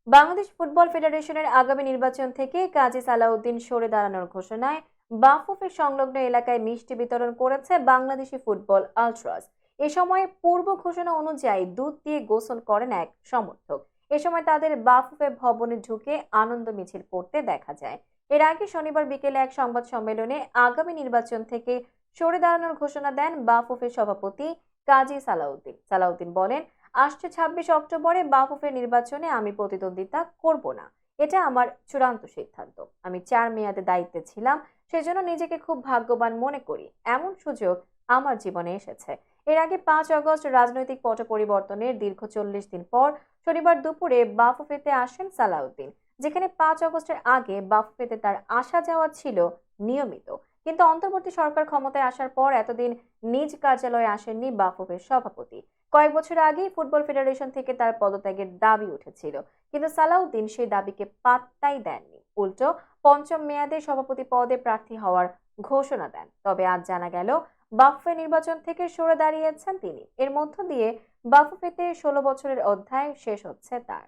Bangladesh football ফেডারেশনের আগামী নির্বাচন থেকে কাজী সালাউদ্দিন সরে দাঁড়ানোর ঘোষণায় বাফুফের সংলগ্ন এলাকায় মিষ্টি বিতরণ করেছে বাংলাদেশি ফুটবল আলট্রাস। এ সময় পূর্ব ঘোষণা অনুযায়ী দুধ দিয়ে গোসল করেন এক সমর্থক। এ সময় তাদের বাফুফে ভবনে ঢুকে আনন্দ মিছিল করতে দেখা যায়। এর আগে শনিবার বিকেলে এক সংবাদ সম্মেলনে আগামী নির্বাচন থেকে সরে দাঁড়ানোর ঘোষণা দেন বাফুফের সভাপতি কাজী সালাউদ্দিন বলেন, আসছে 26 অক্টোবরে বাফুফের নির্বাচনে আমি প্রতিদ্বন্দ্বিতা করব না। এটা আমার চূড়ান্ত সিদ্ধান্ত। আমি 4 মেয়াদে দায়িত্বে ছিলাম, সেজন্য নিজেকে খুব ভাগ্যবান মনে করি। এমন সুযোগ আমার জীবনে এসেছে। এর আগে 5 আগস্ট রাজনৈতিক পট পরিবর্তনের দীর্ঘ 40 দিন পর শনিবার দুপুরে বাফুফেতে আসেন সালাউদ্দিন, যেখানে 5 আগস্টের আগে বাফুফেতে তার আসা যাওয়া ছিল নিয়মিত। কিন্তু অন্তর্বর্তী সরকার ক্ষমতায় আসার পর এতদিন নিজ কার্যালয়ে আসেননি বাফুফের সভাপতি। কয়েক বছর আগেই ফুটবল ফেডারেশন থেকে তার পদত্যাগের দাবি উঠেছিল, কিন্তু সালাউদ্দিন সেই দাবিকে পাত্তাই দেননি। উল্টো 5ম মেয়াদে সভাপতি পদে প্রার্থী হওয়ার ঘোষণা দেন। তবে আজ জানা গেল বাফুফে নির্বাচন থেকে সরে দাঁড়িয়েছেন তিনি। এর মধ্য দিয়ে বাফুফেতে 16 বছরের অধ্যায় শেষ হচ্ছে তার।